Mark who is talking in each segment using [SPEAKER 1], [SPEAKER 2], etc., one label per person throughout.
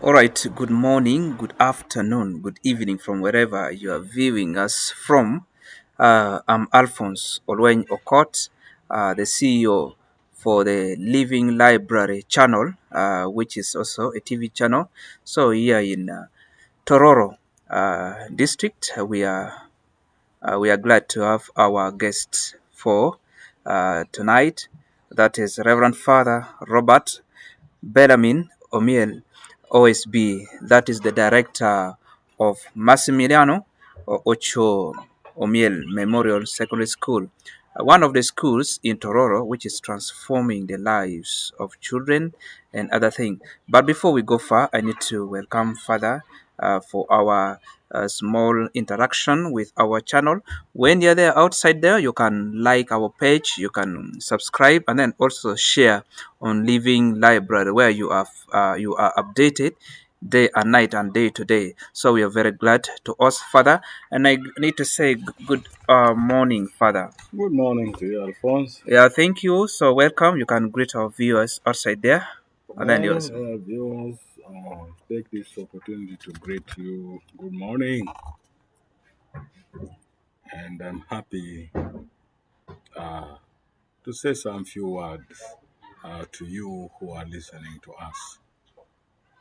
[SPEAKER 1] All right, good morning, good afternoon, good evening from wherever you are viewing us from. I'm Alphonse Olweny Okot, the CEO for the Living Library channel, which is also a TV channel. So here in Tororo district, we are glad to have our guests for tonight. That is Reverend Father Robert Bellarmine Omiel, OSB, that is the director of Masimiliano or Ochwo Omiel Memorial Secondary School, one of the schools in Tororo which is transforming the lives of children and other things. But before we go far, I need to welcome Father for our small interaction with our channel. When you're there outside there, you can like our page, you can subscribe, and then also share on Living Library, where you are updated day and night and day to day. So we are very glad to us, Father. And I need to say good morning, Father.
[SPEAKER 2] Good morning to you, Alphonse.
[SPEAKER 1] Yeah, thank you. So welcome. You can greet our viewers outside there. And then
[SPEAKER 2] Well,
[SPEAKER 1] yours.
[SPEAKER 2] viewers, take this opportunity to greet you good morning, and I'm happy to say some few words to you who are listening to us.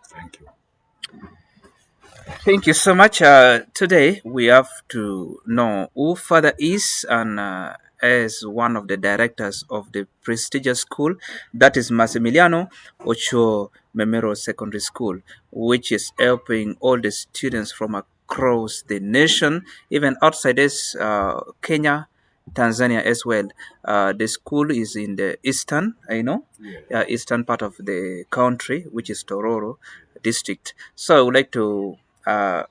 [SPEAKER 2] Thank you.
[SPEAKER 1] Thank you so much. Today we have to know who Father is, and as one of the directors of the prestigious school, that is Masimiliano Ochwo Memorial Secondary School, which is helping all the students from across the nation, even outside this Kenya, Tanzania as well. The school is in the
[SPEAKER 2] Yes.
[SPEAKER 1] eastern part of the country, which is Tororo district. So uh,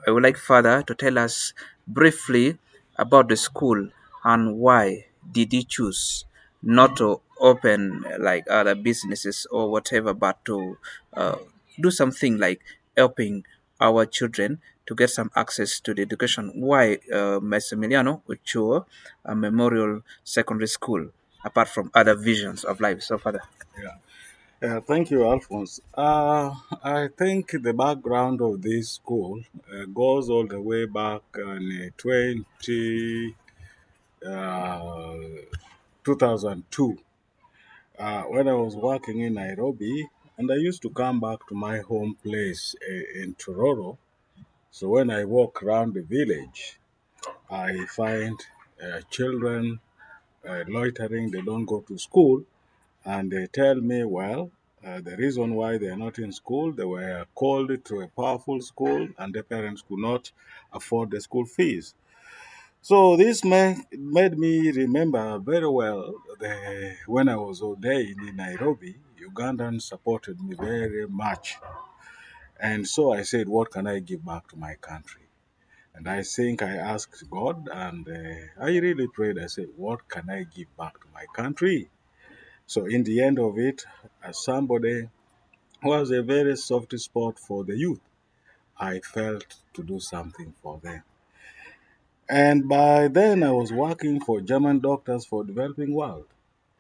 [SPEAKER 1] I would like Father to tell us briefly about the school and why did he choose not to open like other businesses or whatever, but to uh, do something like helping our children to get some access to the education. Why Massimiliano Ochoa Memorial Secondary School, apart from other visions of life? So, Father.
[SPEAKER 2] Yeah. Thank you, Alphonse. I think the background of this school goes all the way back in 2002. When I was working in Nairobi, and I used to come back to my home place in Tororo. So when I walk around the village, I find children loitering, they don't go to school, and they tell me, well, the reason why they are not in school, they were called to a powerful school, and their parents could not afford the school fees. So this made me remember very well when I was ordained in Nairobi, Ugandans supported me very much. And so I said, what can I give back to my country? And I think I asked God, and I really prayed. I said, what can I give back to my country? So in the end of it, as somebody who has a very soft spot for the youth, I felt to do something for them. And by then I was working for German doctors for developing world.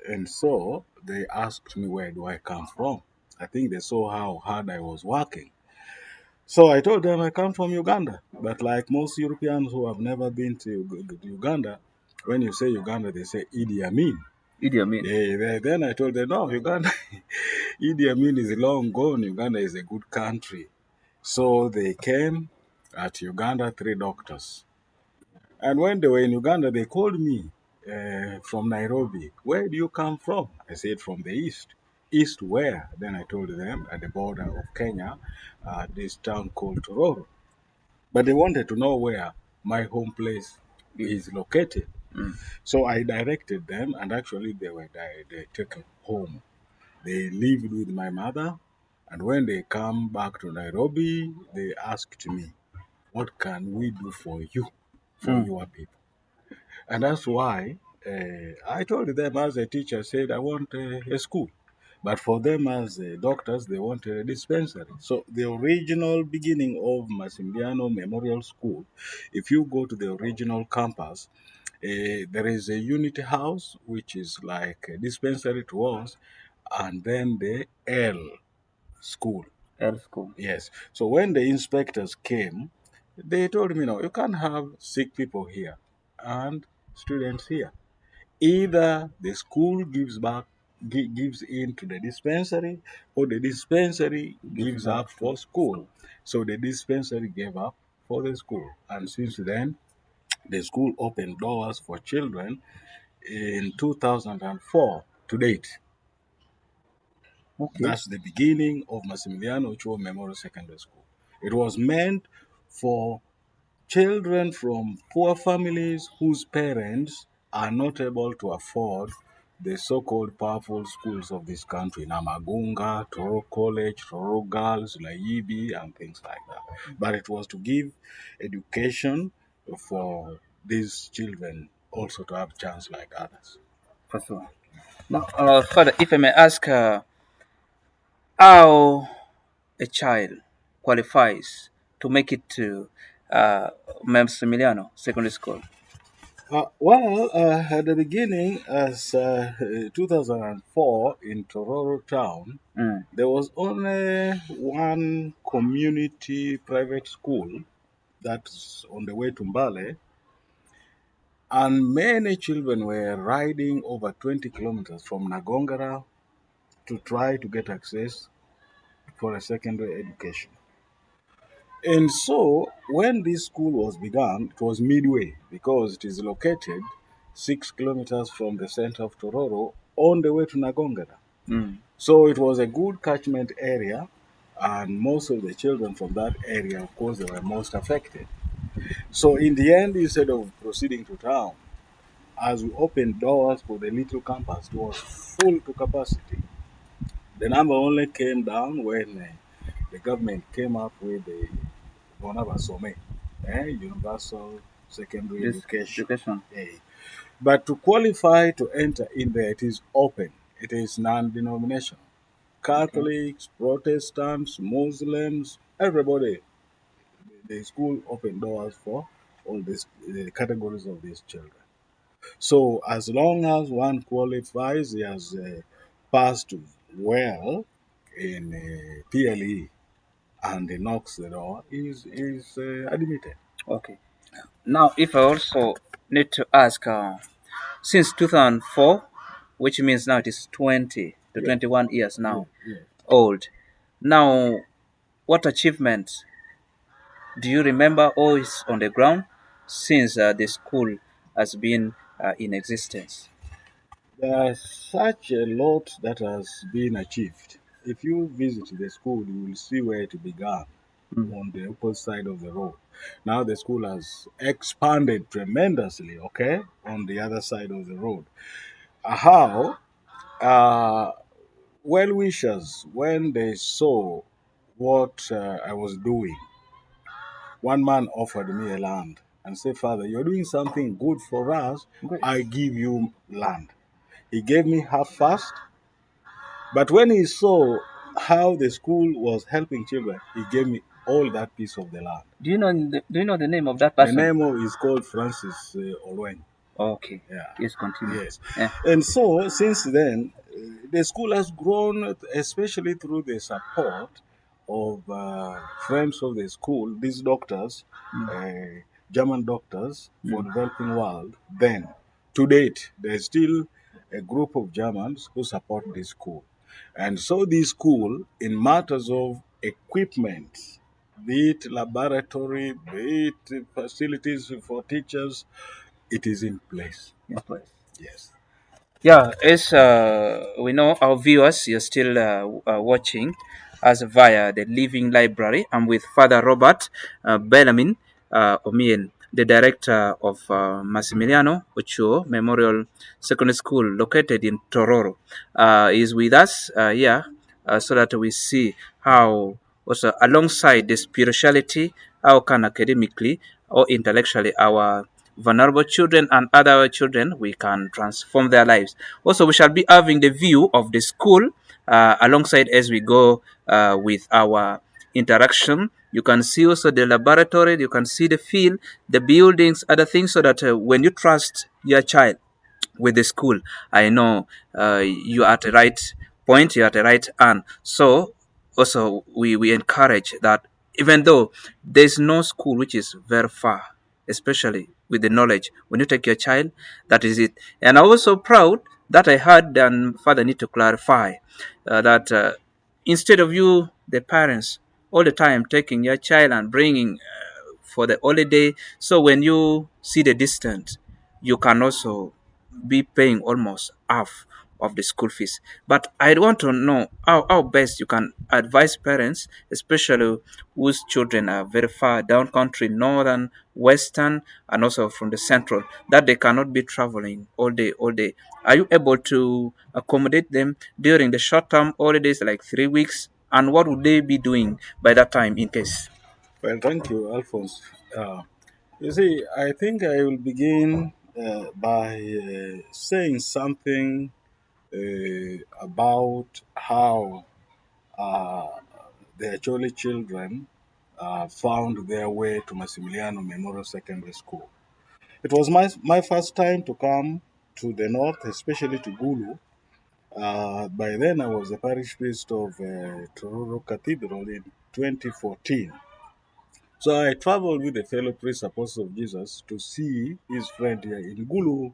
[SPEAKER 2] And so they asked me, where do I come from? I think they saw how hard I was working. So I told them I come from Uganda. But like most Europeans who have never been to Uganda, when you say Uganda, they say Idi Amin.
[SPEAKER 1] Idi Amin.
[SPEAKER 2] Then I told them, no, Uganda, Idi Amin is long gone. Uganda is a good country. So they came at Uganda, three doctors. And when they were in Uganda, they called me from Nairobi. Where do you come from? I said, from the east. East where? Then I told them at the border of Kenya, this town called Tororo. But they wanted to know where my home place is located.
[SPEAKER 1] Mm.
[SPEAKER 2] So I directed them, and actually they took home. They lived with my mother, and when they come back to Nairobi, they asked me, "What can we do for you, for
[SPEAKER 1] Mm.
[SPEAKER 2] your people?" And that's why I told them as a teacher, said I want a school. But for them as doctors, they wanted a dispensary. So the original beginning of Masimiliano Memorial School, if you go to the original campus, there is a unity house, which is like a dispensary to us, and then the L school.
[SPEAKER 1] L school.
[SPEAKER 2] Yes. So when the inspectors came, they told me, no, you can't have sick people here and students here. Either the school gives in to the dispensary, or the dispensary
[SPEAKER 1] Gives
[SPEAKER 2] gives
[SPEAKER 1] back
[SPEAKER 2] up
[SPEAKER 1] to
[SPEAKER 2] for school.
[SPEAKER 1] school.
[SPEAKER 2] So the dispensary gave up for the school. And since then, the school opened doors for children in 2004 to date.
[SPEAKER 1] Okay.
[SPEAKER 2] That's the beginning of Masimiliano Ochwo Memorial Secondary School. It was meant for children from poor families whose parents are not able to afford the so-called powerful schools of this country, Namagunga, Tororo College, Tororo Girls, Laibi, and things like that. But it was to give education for these children also to have chance like others.
[SPEAKER 1] For sure. Now, Father, if I may ask, how a child qualifies to make it to uh, Masimiliano Secondary School?
[SPEAKER 2] At the beginning, as 2004 in Tororo town,
[SPEAKER 1] Mm.
[SPEAKER 2] there was only one community private school that's on the way to Mbale, and many children were riding over 20 kilometers from Nagongara to try to get access for a secondary education. And so, when this school was begun, it was midway because it is located 6 kilometers from the center of Tororo on the way to Nagongara.
[SPEAKER 1] Mm.
[SPEAKER 2] So, it was a good catchment area, and most of the children from that area, of course, they were most affected. So, in the end, instead of proceeding to town, as we opened doors for the little campus, it was full to capacity. The number only came down when the government came up with the Bonabasome, universal secondary
[SPEAKER 1] This
[SPEAKER 2] education.
[SPEAKER 1] education.
[SPEAKER 2] Eh. But to qualify to enter in there, it is open. It is non-denominational.
[SPEAKER 1] Okay.
[SPEAKER 2] Catholics, Protestants, Muslims, everybody. The school opened doors for all these the categories of these children. So as long as one qualifies, he has passed well in PLE and he knocks the door, is admitted.
[SPEAKER 1] Okay. Now, if I also need to ask, since 2004, which means now it is 20 to
[SPEAKER 2] Yes,
[SPEAKER 1] 21 years
[SPEAKER 2] yes,
[SPEAKER 1] now
[SPEAKER 2] yes.
[SPEAKER 1] old. Now, what achievements do you remember or is on the ground since the school has been in existence?
[SPEAKER 2] There's such a lot that has been achieved. If you visit the school, you will see where it began
[SPEAKER 1] Mm.
[SPEAKER 2] on the opposite side of the road. Now the school has expanded tremendously, okay, on the other side of the road. How? Uh, well wishers, when they saw what I was doing, one man offered me a land and said, Father, you're doing something good for us.
[SPEAKER 1] Great.
[SPEAKER 2] I give you land. He gave me half fast, but when he saw how the school was helping children, he gave me all that piece of the land.
[SPEAKER 1] Do you know the name of that
[SPEAKER 2] The
[SPEAKER 1] person?
[SPEAKER 2] name of is called Francis Olwen.
[SPEAKER 1] Okay.
[SPEAKER 2] Yeah.
[SPEAKER 1] Yes, continue.
[SPEAKER 2] Yes.
[SPEAKER 1] Yeah.
[SPEAKER 2] And so since then, the school has grown, especially through the support of friends of the school, these doctors,
[SPEAKER 1] Mm.
[SPEAKER 2] uh, German doctors for
[SPEAKER 1] Mm.
[SPEAKER 2] developing world. Then, to date, there's still a group of Germans who support this school. And so this school, in matters of equipment, be it laboratory, be it facilities for teachers, it is in place.
[SPEAKER 1] Yes, please.
[SPEAKER 2] Yes.
[SPEAKER 1] Yeah, as we know, our viewers, you're still watching us via the Living Library. I'm with Father Robert Bellarmine Omiel, the director of Masimiliano Ochwo Memorial Secondary School located in Tororo. Is with us here so that we see how, also alongside the spirituality, how can academically or intellectually our vulnerable children and other children we can transform their lives. Also, we shall be having the view of the school alongside as we go with our interaction. You can see also the laboratory, you can see the field, the buildings, other things, so that when you trust your child with the school, I know you are at the right point, you are at the right hand. So also we encourage that even though there's no school which is very far, especially with the knowledge, when you take your child, that is it. And I'm also proud that I heard, and father need to clarify that instead of you the parents all the time taking your child and bringing for the holiday, so when you see the distance, you can also be paying almost half of the school fees. But I want to know how best you can advise parents, especially whose children are very far down country, northern, western, and also from the central, that they cannot be traveling all day. Are you able to accommodate them during the short term holidays, like 3 weeks? And what would they be doing by that time in case?
[SPEAKER 2] Well, thank you, Alphonse. Uh, you see, I think I will begin by saying something about how uh, the Acholi children found their way to Masimiliano Memorial Secondary School. It was my first time to come to the north, especially to Gulu. By then, I was the parish priest of Tororo Cathedral in 2014. So I traveled with a fellow priest, Apostle of Jesus, to see his friend here in Gulu.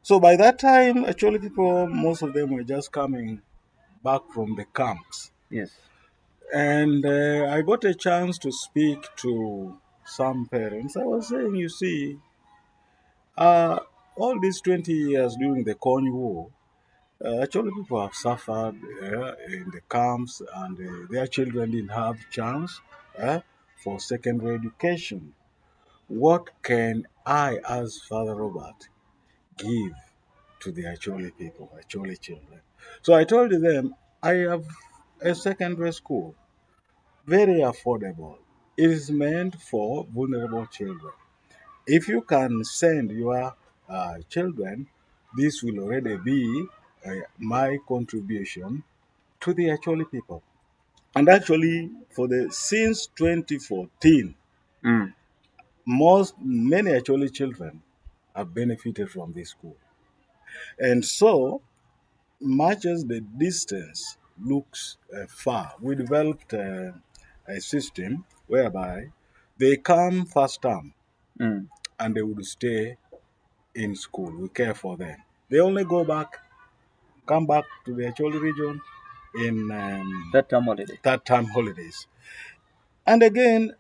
[SPEAKER 2] So by that time, actually, people, most of them were just coming back from the camps.
[SPEAKER 1] Yes.
[SPEAKER 2] And I got a chance to speak to some parents. I was saying, you see, uh, all these 20 years during the Congo War, actually people have suffered in the camps, and their children didn't have chance for secondary education. What can I, as Father Robert, give to the Acholi people, Acholi children? So I told them, I have a secondary school, very affordable. It is meant for vulnerable children. If you can send your children, this will already be my contribution to the Acholi people. And actually, for the since 2014,
[SPEAKER 1] Mm,
[SPEAKER 2] many Acholi children have benefited from this school. And so, much as the distance looks far, we developed a system whereby they come first term
[SPEAKER 1] mm.
[SPEAKER 2] and they would stay in school. We care for them. They only come back to the Acholi region in
[SPEAKER 1] That time holiday.
[SPEAKER 2] third term holidays. And again,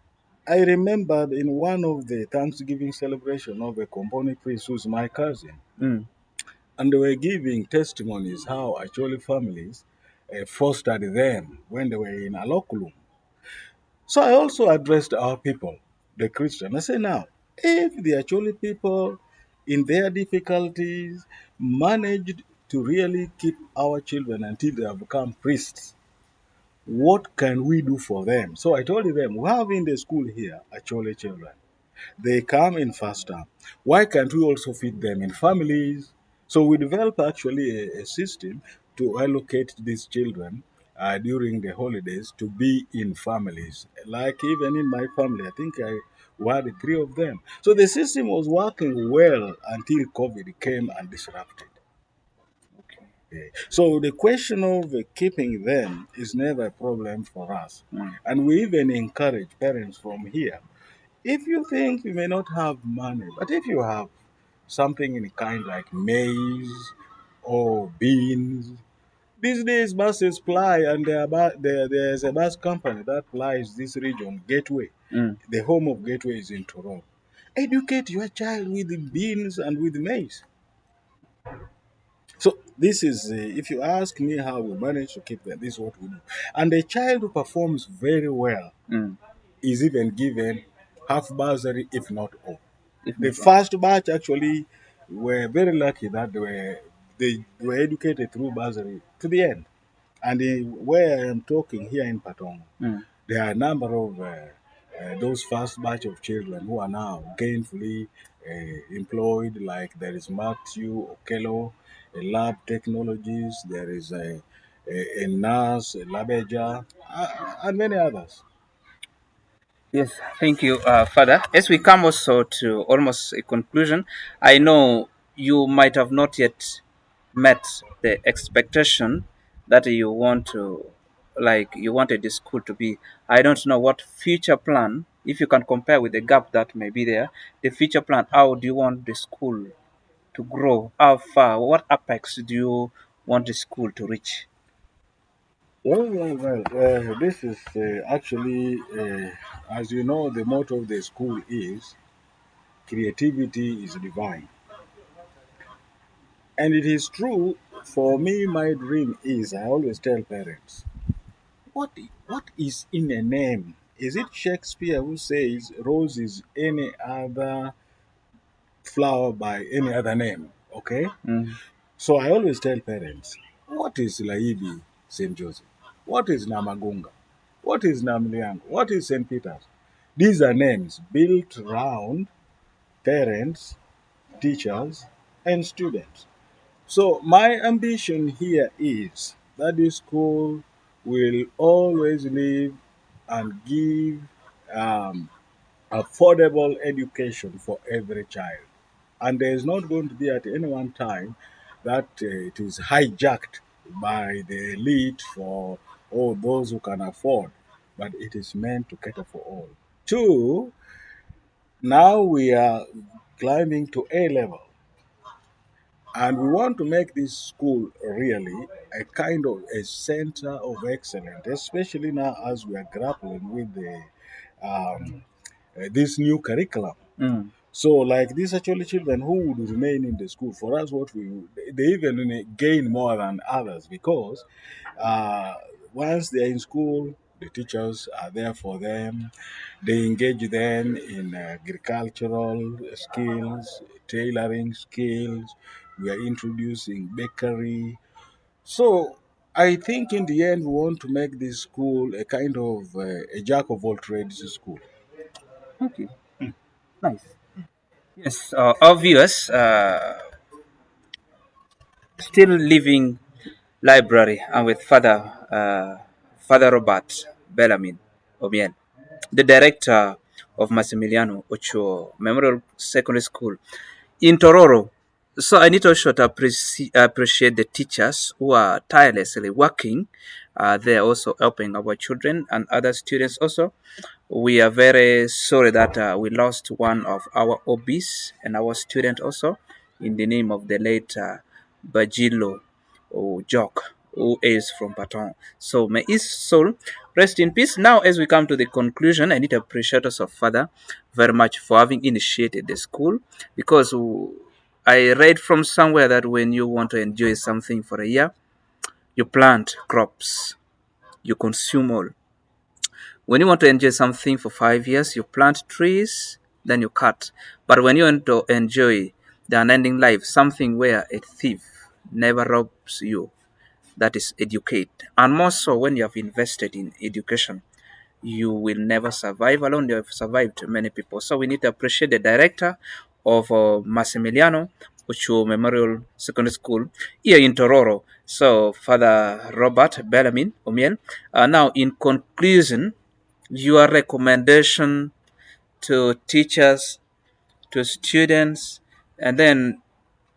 [SPEAKER 2] I remembered in one of the Thanksgiving celebration of a Componi priest who's my cousin,
[SPEAKER 1] Mm,
[SPEAKER 2] and they were giving testimonies how Acholi families fostered them when they were in Alokulum. So I also addressed our people, the Christian. I say now, if the Acholi people in their difficulties managed to really keep our children until they have become priests, what can we do for them? So I told them, we have in the school here Acholi children. They come in first term. Why can't we also feed them in families? So we developed actually a system to allocate these children during the holidays to be in families. Like even in my family, I think we had three of them. So the system was working well until COVID came and disrupted.
[SPEAKER 1] okay.
[SPEAKER 2] So the question of keeping them is never a problem for us.
[SPEAKER 1] Mm,
[SPEAKER 2] And we even encourage parents from here, if you think you may not have money, but if you have something in kind like maize or beans, these days buses ply, and there's a bus company that plies this region, Gateway.
[SPEAKER 1] mm.
[SPEAKER 2] The home of Gateway is in Tororo. Educate your child with beans and with maize. So this is, if you ask me how we manage to keep them, this is what we do. And a child who performs very well
[SPEAKER 1] Mm.
[SPEAKER 2] is even given half bursary, if not all.
[SPEAKER 1] If
[SPEAKER 2] The
[SPEAKER 1] not wrong.
[SPEAKER 2] first batch actually were very lucky that they were educated through bursary to the end. And where I am talking here in Patong,
[SPEAKER 1] Mm.
[SPEAKER 2] there are a number of those first batch of children who are now gainfully employed. Like there is Matthew Okello, a lab technologies. There is a nurse, a labeja, and many others.
[SPEAKER 1] Yes, thank you, Father. As we come also to almost a conclusion, I know you might have not yet met the expectation that you want to like you wanted the school to be. I don't know what future plan, if you can compare with the gap that may be there, the future plan, how do you want the school to grow? How far? What apex do you want the school to reach?
[SPEAKER 2] This is actually, as you know, the motto of the school is creativity is divine. And it is true, for me, my dream is, I always tell parents, what, what is in a name? Is it Shakespeare who says rose is any other flower by any other name? Okay?
[SPEAKER 1] Mm.
[SPEAKER 2] So I always tell parents, what is Laibi St. Joseph? What is Namagunga? What is Namliang? What is St. Peter's? These are names built around parents, teachers, and students. So my ambition here is that this school will always live and give um, affordable education for every child. And there is not going to be at any one time that it is hijacked by the elite for those who can afford, but it is meant to cater for all. Two, now we are climbing to A level, and we want to make this school really a kind of a center of excellence, especially now as we are grappling with um, this new curriculum.
[SPEAKER 1] Mm.
[SPEAKER 2] So, like these actually children who would remain in the school, for us, what we they even gain more than others because uh, once they're in school, the teachers are there for them. They engage them in agricultural skills, tailoring skills. We are introducing bakery. So, I think in the end, we want to make this school a kind of a jack of all trades school.
[SPEAKER 1] Okay, nice. Yes, our viewers, still living library and with Father Robert Bellarmine Omiel, the director of Masimiliano Ochwo Memorial Secondary School in Tororo. So I need also to appreciate the teachers who are tirelessly working. They are also helping our children and other students also. We are very sorry that we lost one of our OBs and our student also in the name of the late Bajilo Jock, who is from Patong. So may his soul rest in peace. Now, as we come to the conclusion, I need to appreciate us of Father very much for having initiated the school because I read from somewhere that when you want to enjoy something for a year, you plant crops, you consume all. When you want to enjoy something for 5 years, you plant trees, then you cut. But when you want to enjoy the unending life, something where a thief never robs you, that is educate. And more so when you have invested in education, you will never survive alone. You have survived many people. So we need to appreciate the director of Masimiliano Ochwo Memorial Secondary School here in Tororo. So Father Robert Bellarmine Omiel. Now, in conclusion, your recommendation to teachers, to students, and then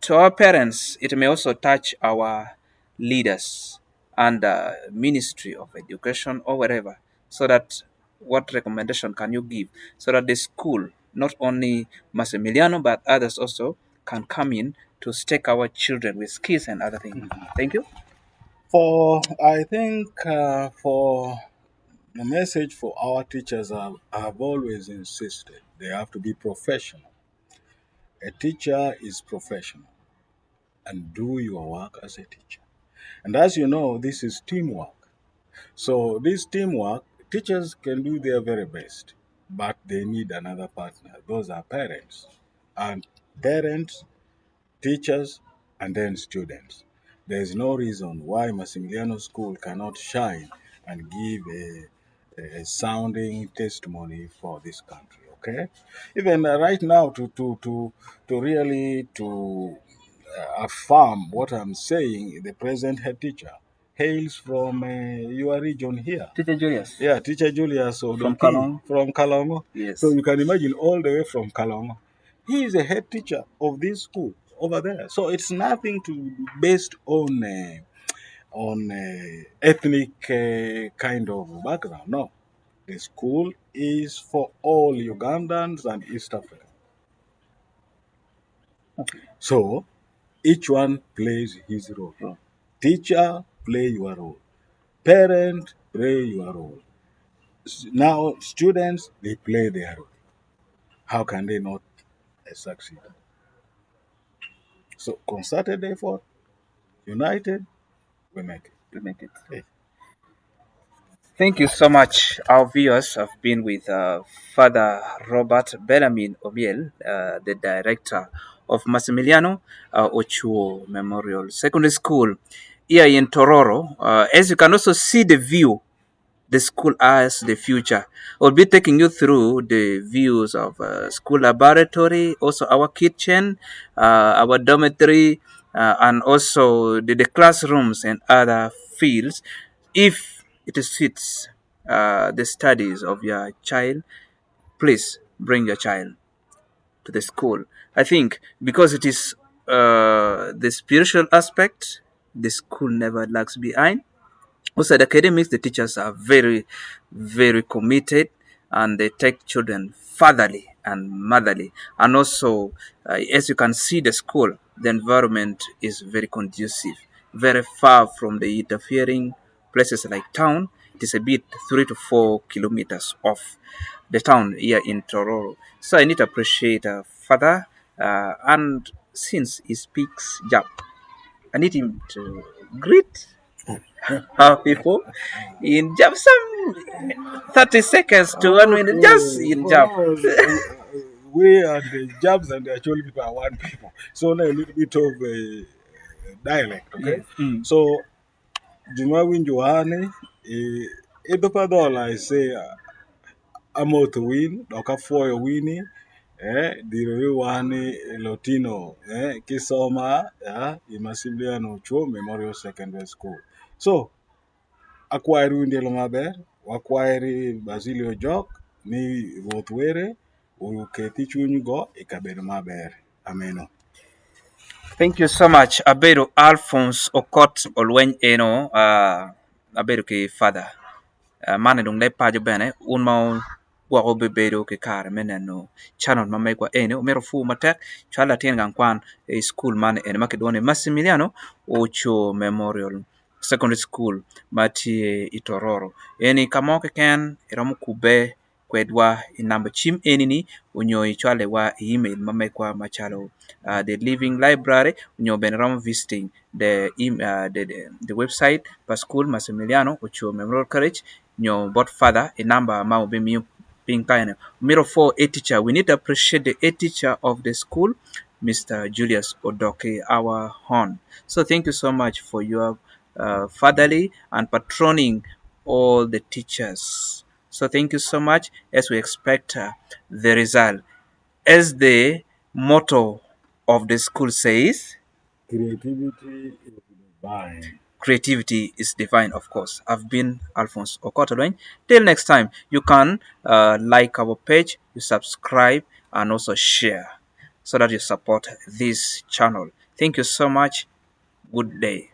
[SPEAKER 1] to our parents, it may also touch our leaders and Ministry of Education or wherever. So that what recommendation can you give so that the school, not only Massimiliano but others also, can come in to stake our children with skills and other things. Thank you.
[SPEAKER 2] I think for the message for our teachers, I've always insisted they have to be professional. A teacher is professional and do your work as a teacher. And as you know, this is teamwork. So, this teamwork, teachers can do their very best, but they need another partner. Those are parents. And parents, teachers, and then students. There is no reason why Massimiliano School cannot shine and give a sounding testimony for this country. Okay, even right now to really to affirm what I'm saying, the present head teacher hails from your region here.
[SPEAKER 1] Teacher Julius
[SPEAKER 2] Yeah, teacher Julius
[SPEAKER 1] from
[SPEAKER 2] Odoki
[SPEAKER 1] Kalong.
[SPEAKER 2] from Kalongo. So
[SPEAKER 1] Yes.
[SPEAKER 2] you can imagine all the way from Kalongo. He is a head teacher of this school over there. So it's nothing to based on on a ethnic kind of background. No, the school is for all Ugandans and East Africa. So each one plays his role.
[SPEAKER 1] True.
[SPEAKER 2] Teacher, play your role. Parent, play your role. Now students, they play their role. How can they not succeed? So concerted effort, united, we make
[SPEAKER 1] To make it through.
[SPEAKER 2] it.
[SPEAKER 1] Thank you so much. Our viewers have been with Father Robert Bellarmine Omiel, the director of Masimiliano Ochwo Memorial Secondary School here in Tororo. As you can also see the view, the school as the future. We'll be taking you through the views of school laboratory, also our kitchen, our dormitory, and also the classrooms and other fields. If it fits the studies of your child, please bring your child to the school. I think because it is the spiritual aspect, the school never lags behind. Also, the academics, the teachers are very, very committed and they take children fatherly and motherly. And also, as you can see, the school, the environment is very conducive, very far from the interfering places like town. It is a bit 3 to 4 kilometers off the town here in Tororo. So I need to appreciate father. And since he speaks Jap, I need him to greet people in Jap some 30 seconds to 1 minute just
[SPEAKER 2] Okay,
[SPEAKER 1] in
[SPEAKER 2] for
[SPEAKER 1] Jap.
[SPEAKER 2] us, we and the Jabs and the Acholi people are one people. So now a little bit of dialect, okay?
[SPEAKER 1] Yes. Mm.
[SPEAKER 2] So, Juma Winjuane, Edopadola, I say, Amot win, Doka Foy Winnie, the one Latino, Kisoma, Masimiliano Cho Memorial Secondary School. So, acquire Windelo Maber, acquire Basilio Jock, ni Votwere, uketi chunyi go, ikabedo maber. Ameno.
[SPEAKER 1] Thank you so much. Abedo Alphonse Okot Olwen Eno, Abedo ki father. Mane dong dai pajo bene un mau gwa bebedo ke kare meneno channel ma kwa ene mero fu matek chala tien gang kwan school man ene makedone Massimiliano Ocho Memorial Secondary School mati Itororo eni kamoke ken iramu kube kwedwa inamba chim enini unyo ichwale wa email kwa machalo the living library unyo benram visiting the website pa school Massimiliano Ocho Memorial College your both father a number ma be me being kind mirror for a teacher we need to appreciate the a teacher of the school, Mr. Julius Odoke, our horn. So thank you so much for your fatherly and patroning all the teachers. So thank you so much as we expect the result as the motto of the school says.
[SPEAKER 2] Creativity is divine.
[SPEAKER 1] Creativity is divine, of course. I've been Alphonse Okotolwen. Till next time, you can like our page, you subscribe, and also share so that you support this channel. Thank you so much. Good day.